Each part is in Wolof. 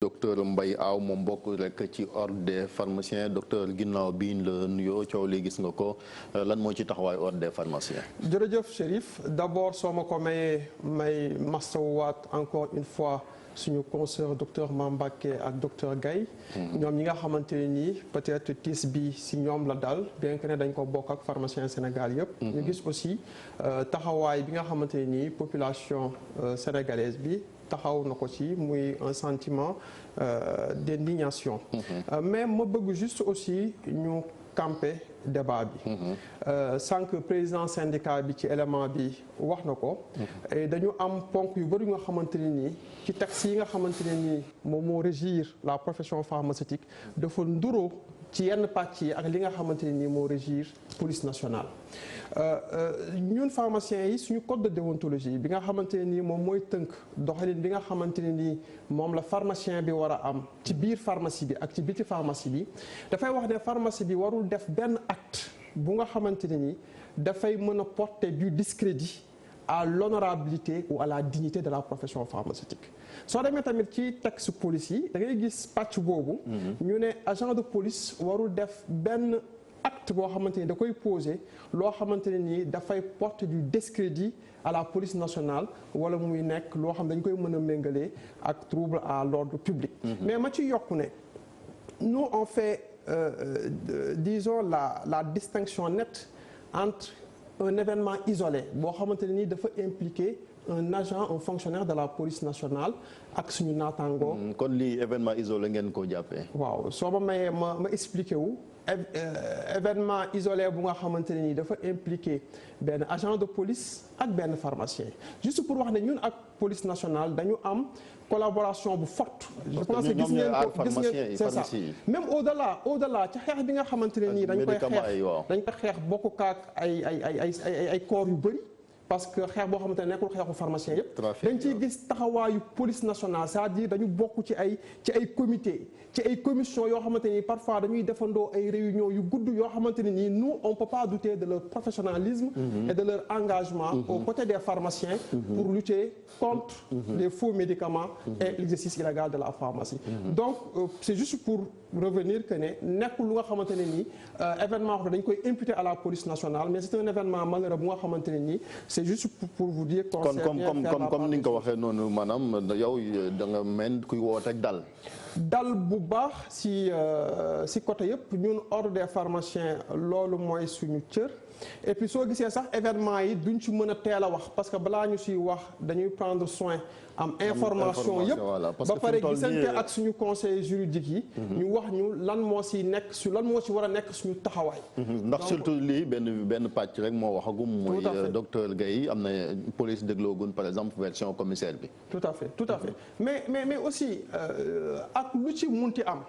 docteur Mbaye Aw moom bokk rek ci ordre des pharmaciens docteur ginnaaw bi ñu la nuyoo coow li gis nga ko lan moo ci taxawaay ordre des pharmaciens. jërëjëf Chérif d'abord soo ma ko mayee may mastawaat encore une fois suñu consoeur docteur Mambaké ak docteur Gaye ñoom ñi nga xamante ne nii peut-être tiis bi si ñoom la dal bien que ne dañ ko bokk ak pharmacien Sénégal yëpp. ñu gis aussi taxawaay bi nga xamante ne nii population sénégalaise bi taxaw na ko ci muy un sentiment d'indignation. Mais ma bëgg juste aussi ñu camper débat bi. sànq président syndicat bi ci élément bi wax na ko. et dañu am ponk yu bëri nga xamante ne nii ci texte yi nga xamante ne nii moom moo régir la profession pharmaceutique dafa nduroo ci yenn pàcc yi ak li nga xamante ne nii moo régir police nationale. ñun pharmaciens yi suñu code de déontologie bi nga xamante ne nii moom mooy tënk doxalin bi nga xamante ne nii moom la pharmacien bi war a am ci biir pharmacie bi ak ci biti pharmacie bi dafay wax ne pharmacie bi warul def benn acte bu nga xamante ne nii dafay mën a porter du discrédit à l'honorabilité ou à la dignité de la profession pharmaceutique. soo demee tamit ci texte police yi da ngay gis pàcc boobu. ñu ne agent de police warul def benn acte boo xamante ni da koy poser loo xamante ne nii dafay porter du discrédit à la police nationale wala muy nekk loo xam dañ koy mën a méngalee ak trouble à l'ordre public. mais ma ci yokku ne nous on fait disons la distinction nette entre un événement isolé boo xamante ne nii dafa impliquer un agent un fonctionnaire de la police nationale ak suñu naataangoo. kon lii événement isolé ngeen ko jàppee. waaw soo ma mayee ma expliqué wu événement isolé bu nga xamante ne nii dafa impliqué benn agent de police ak benn pharmacien juste pour wax ne ñun ak police nationale dañu am collaboration bu forte. je pense que gis ngeen ko gis ngeen c'est ça même au-delà ci xeex bi nga xamante ne nii dañ koy xeex bokk kaak ay corps yu bëri. parce que xeex boo xamante ne nekkul xeexu pharmacien yëpp dañ ciy gis taxawaayu police nationale c'est-à-dire dañu bokk ci ay comité ci ay commission yoo xamante ni parfois dañuy defandoo ay réunions yu gudd yoo xamante ne nii nous on peut pas douter de leur professionnalisme et de leur engagement aux côtés des pharmaciens pour lutter contre les faux médicaments et l'exercice illégal de la pharmacie donc c'est juste pour revenir que ne nekkul lu nga xamante ne nii événement dañ koy imputer à la police nationale mais c'est un événement malheureux bu nga xamante ne nii c'est juste pour vous dire comme ni nga ko waxee noonu maanaam yow da nga mel kuy woote ak dal bu baax si côté yëpp ñun ordre des pharmaciens loolu mooy suñu cër et puis soo gisee sax événement yi duñ ci mën a teel a wax parce que balaa ñu siy wax dañuy prendre soin am information yëpp ba pare gisante ak suñu conseil juridique yi ñu wax ñu lan moo si nekk lan moo si war a nekk suñu taxawaay ndax surtout lii benn pàcc rek moo waxagum mooy docteur Gaye am na police dégloogun par exemple version commissaire bi tout à fait mais aussi ak lu ci munti am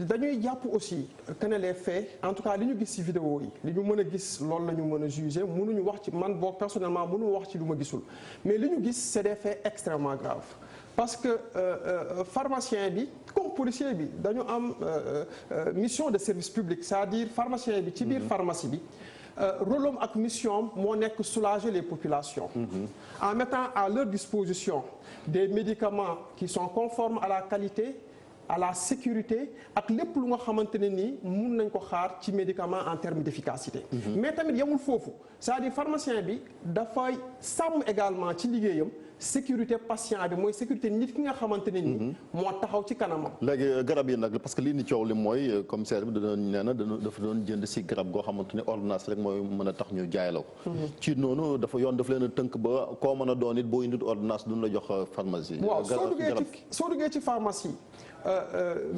dañuy jàpp aussi que ne les faits en tout cas li ñu gis ci vidéo yi li ñu mën a gis loolu la ñu mën a juger mënuñu wax ci man boog personnellement mënu wax ci lu ma gisul mais li ñu gis c'est des faits extrêmement graves parce que pharmacien bi comme policier bi dañu am mission de service public c'est-à-dire pharmacien bi ci biir pharmacie bi rôle am ak mission moo nekk soulager les populations en mettant à leur disposition des médicaments qui sont conformes à la qualité à la sécurité ak lépp lu nga xamante ne nii mun nañ ko xaar ci médicament en termes d'efficacité mais tamit yemul foofu c'est-à-dire pharmacien bi dafay sàmm également ci liggéeyam sécurité patient bi mooy sécurité nit ki nga xamante ne nii moo taxaw ci kanamam léegi garab yi nag parce que lii ni coow li mooy commissaire bi dafa doon jënd si garab goo xamante ne ordonnance rek mooy mën a tax ñu jaay la ko ci noonu dafa leen a tënk ba koo mën a doon it boo indil ordonnance duñ la jox pharmacie waaw soo duggee ci pharmacie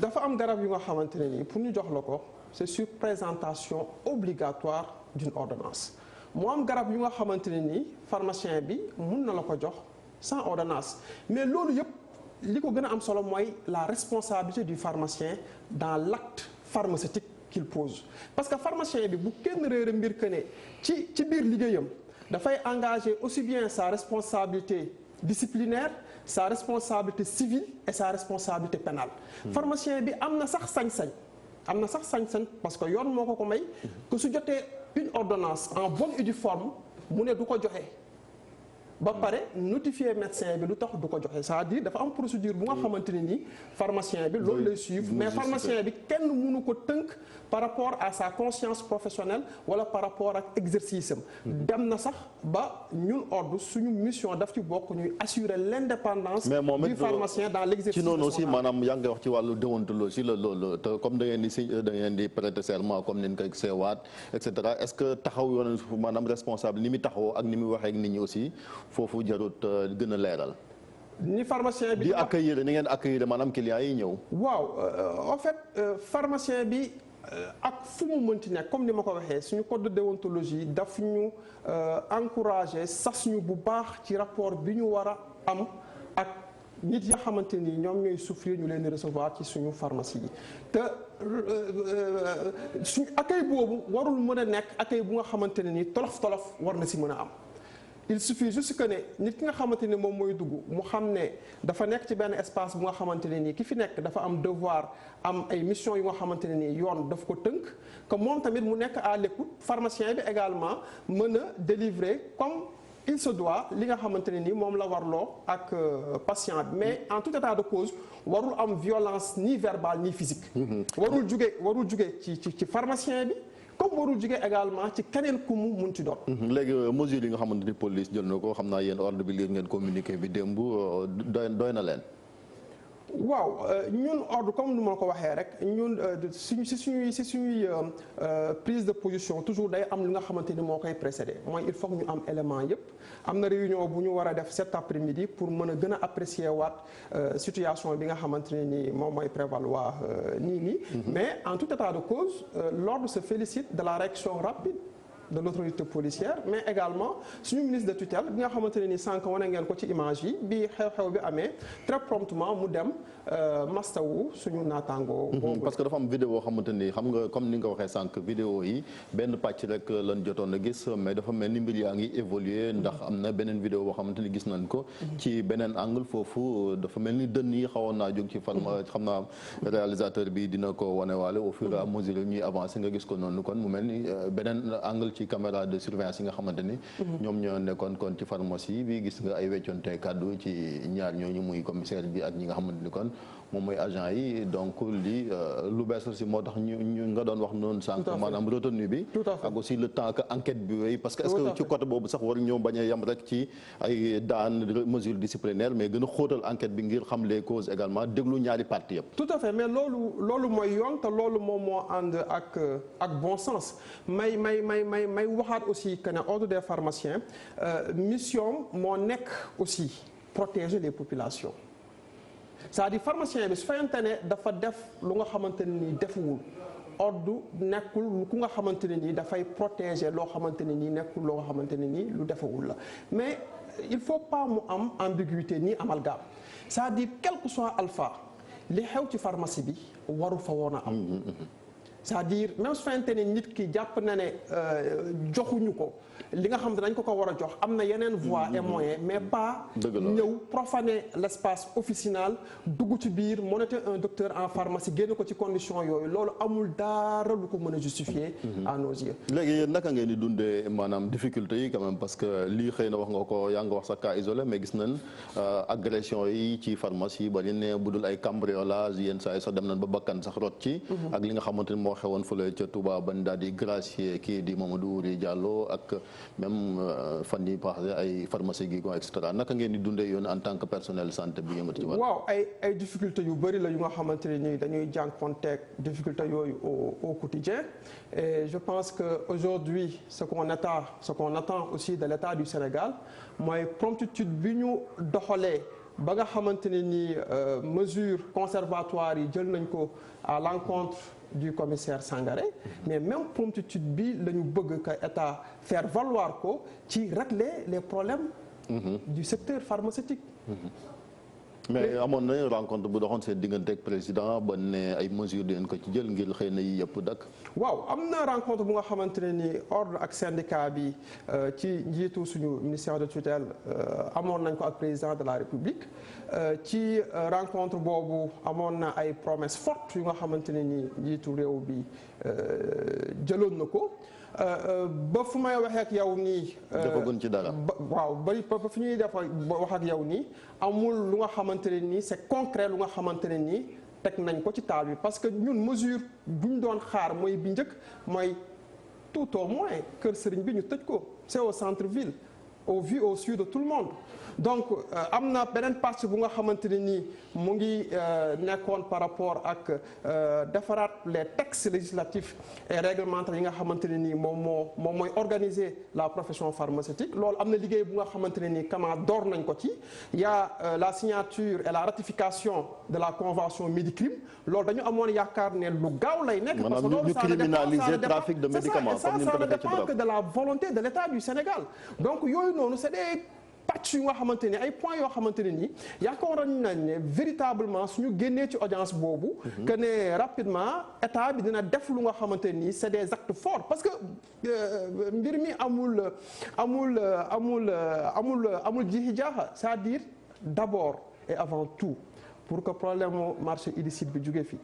dafa am garab yu nga xamante ne nii pour ñu jox la ko c'est sur présentation obligatoire d'une ordonnance moo am garab yu nga xamante ne nii pharmacien bi mun na la ko jox sans ordonnance mais loolu yëpp li ko gën a am solo mooy la responsabilité du pharmacien dans l'acte pharmaceutique qu'il pose parce que pharmacien bi bu kenn réere mbir que ne ci biir liggéeyam dafay engager aussi bien sa responsabilité disciplinaire sa responsabilité civile et sa responsabilité pénale pharmacien bi am na sax sañ-sañ parce que yoon moo ko may que su jotee une ordonnance en bonne et due forme mu ne du ko joxe ba pare notifier médecin bi lu tax du ko joxe c'est-à-dire dafa am procédure bu nga xamante ne ni pharmacien bi loolu lay suivre mais pharmacien bi kenn mënu ko tënk par rapport à sa conscience professionnelle wala par rapport ak exercice am dem na sax ba ñun ordre suñu mission daf ci bokk ñuy assurer l'indépendance du pharmacien dans l'exercice ci noonu aussi maanaam yaa ngi wax ci wàllu déontologie la loolu te comme da ngeen di prêter serment comme ni ñu koy seewaat et cetera est-ce que taxaw yoon maanaam responsable ni muy taxawoo ak ni muy waxee ak nit ñi aussi foofu jarut gën a leeral. ni pharmacien bi di accueillir ni ngeen accueillir maanaam clients yi ñëw. waaw en fait pharmacien bi ak fu mu mënti nekk comme ni ma ko waxee suñu code de déontologie daf ñu encourager sas ñu bu baax ci rapport bi ñu war a am ak nit yi nga xamante ni ñoom ñooy souffrir ñu leen di recevoir ci suñu pharmacie yi te suñu accueil boobu warul mën a nekk accueil bu nga xamante ne ni tolof war na si mën a am. il suffit juste que ne nit ki nga xamante ni moom mooy dugg mu xam ne dafa nekk ci benn espace bu nga xamante ne nii ki fi nekk dafa am devoir am ay mission yu nga xamante ne nii yoon daf ko tënk que moom tamit mu nekk à l'écoute pharmacien bi également mën a délivrer comme il se doit li nga xamante ne nii moom la warloo ak patient bi mais en tout état de cause warul am violence ni verbale ni physique. warul juge ci pharmacien bi. comme warul jugee également ci keneen ku mu mun ci doon. léegi mesures yi nga xamante ni police jël na ko xam naa yéen ordre bi lire ngeen communiqué bi démb doy na leen. waaw ñun ordre comme nu ma ko waxee rek ñun suñuy prise de position toujours day am li nga xamante ni moo koy précédé mooy il faut que ñu am élément yëpp am na réunion bu ñu war a def cet après-midi pour mën a gën a apprécier waat situation bi nga xamante ne ni moom mooy prévaloir nii mais en tout état de cause l'ordre se félicite de la réaction rapide de l'autorité policière mais également suñu ministre de tutelle bi nga xamante ne ni sànq wane ngeen ko ci image yi bi xew-xew bi amee très promptement mu dem mastawu suñu naataango. parce que dafa am vidéo xamante ni xam nga comme ni nga ko waxee sànq vidéo yi benn pàcc rek lañ jotoon a gis mais dafa mel ni mbir yaa ngi évoluer ndax am na beneen vidéo boo xamante ni gis nañ ko ci beneen angle foofu dafa mel ni dënn yi xawoon naa jóg ci farma xam naa réalisateur bi dina ko wanewaale au fur et à mesure ñuy avancer nga gis ko noonu kon mu mel ni beneen angle ci caméra de surveillance yi nga xamante ni ñoom ñoo nekkoon kon ci pharmacie bi gis nga ay weccoonte kàddu ci ñaar ñooñu muy commissaire bi ak ñi nga xamante ni kon moom mooy agent yi donc lii lu bees aussi moo tax ñu nga doon wax noonu sànq maanaam retenue bi ak aussi le temps que enquête bi wéy parce que est-ce que ci côté boobu sax war ñoo bañ a yem rek ci ay daan mesure disciplinaire mais gën a xóotal enquête bi ngir xam les causes également déglu ñaari parties yëpp. tout à fait mais loolu mooy yoon te loolu moom moo ànd ak bon sens may waxaat aussi que ne ordre des pharmaciens mission moo nekk aussi protéger les populations c'est-à-dire pharmacien bi su fekkente ne dafa def lu nga xamante ne nii defuwul ordre nekkul ku nga xamante ne nii dafay protéger loo xamante ne nii nekkul loo nga xamante ne nii lu defewul la mais il faut pas mu am ambiguïté ni amalgame c'est-à-dire quel que soit alpha li xew ci pharmacie bi waru fa woon a am c'est-à-dire même su fekkente ne nit ki jàpp na ne joxuñu ko li nga xam ne dañ ko war a jox am na yeneen voies et moyens mais pas ñëw profaner l'espace officinal dugg ci biir monter un docteur en pharmacie génn ko ci condition yooyu loolu amul dara lu ko mën a justifier à nos yeux. léegi yéen naka ngeen di dundee maanaam difficulté yi quand même parce que lii xëy na wax nga ko yaa nga wax sa cas isolé mais gis nañ agression yi ci pharmacie ba li ne budul ay cambriolage yenn saa yi sax dem nañ ba bakkan sax rot ci ak li nga xamante ni moo xewoon fële ca Touba ban daal di gracier kii di Mamadou Ouri Diallo ak même fan yi passé ay pharmacie gi et cetera naka ngeen di dundee yoon en tant que personnel santé bi yëngatu ci wàll. waaw ay difficultés yu bëri la yu nga xamante ne nii dañuy jànkuwanteeg difficultés yooyu au quotidien et je pense que aujourd'hui ce qu'on attend aussi de l'État du Sénégal mooy promptitude bi ñu doxalee ba nga xamante ne nii mesures conservatoires yi jël nañ ko à l'encontre du commissaire Sangaré mais même promptitude bi la ñu bëgg que État faire valoir ko ci régler les problèmes du secteur pharmaceutique. mais amoon na rencontre bu doxoon seen diggante ak président ba ne ay mesures dinañ ko ci jël ngir xëy na yi yëpp dakk. waaw am na rencontre bu nga xamante ne ni ordre ak syndicat bi ci njiitu suñu ministère de tutelle amoon nañ ko ak président de la République ci rencontre boobu amoon na ay promesses fortes yu nga xamante ne ni njiitu réew bi jëloon na ko ba fu may waxee ak yow nii. dafa gën ci dara. waaw ba fi ñuy def wax ak yow nii amul lu nga xamante ne nii c'est concret lu nga xamante ne nii teg nañ ko ci taal bi parce que ñun mesure bu ñu doon xaar mooy bi njëkk mooy tout au moins kër sëriñ bi ñu tëj ko c'est au centre-ville au vu au su de tout le monde. donc am na beneen partie bu nga xamante ne nii mu ngi nekkoon par rapport ak defaraat les textes législatifs et réglementaires yi nga xamante ne nii moom mooy organiser la profession pharmaceutique loolu am na liggéey bu nga xamante ne nii kama door nañ ko ci y a la signature et la ratification de la convention Médicrim loolu dañu amoon yaakaar ne lu gaaw lay nekk. parce que loolu ñu criminaliser trafic de médicaments comme ni ñu ko defee ci dépend que de la volonté de l'État du Sénégal donc yooyu noonu c'est des pàcc yu nga xamante ne ay points yoo xamante ne nii yaakaar nañ ne véritablement suñu génnee ci audience boobu. que ne rapidement état bi dina def lu nga xamante nii c'est des actes forts parce que mbir mi amul jiixi jaaxa c'est-à-dire d'abord et avant tout pour que problème marché illicite bi jógee fi.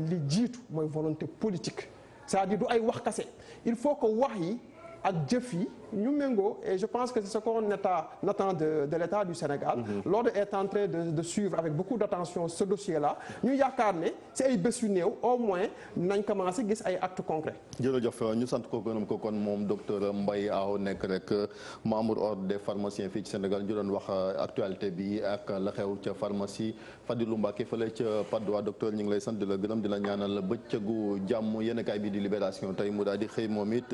li jiitu mooy volonté politique c'est-à-dire du ay wax kase il faut que wax yi. ak jëf yi ñu méngoo et je pense que c'est ce qu'on attend de l'État du Sénégal. L'ordre est en train de suivre avec beaucoup d'attention ce dossier-là ñu yaakaar ne ci ay bés yu néew au moins nañ commencé gis ay actes concrets. jërëjëf ñu sant ko gërëm ko kon moom docteur Mbaye Aw nekk rek membre ordre des pharmaciens fii ci Sénégal ñu doon wax actualité bi ak la xew ca pharmacie Fadilou Mbacké fële ca Patte d'Oie docteur ñu ngi lay sant di la gërëm di la ñaanal bëccëgu jàmm yéen kaay bi di Libération tey mu daal di xëy moom it.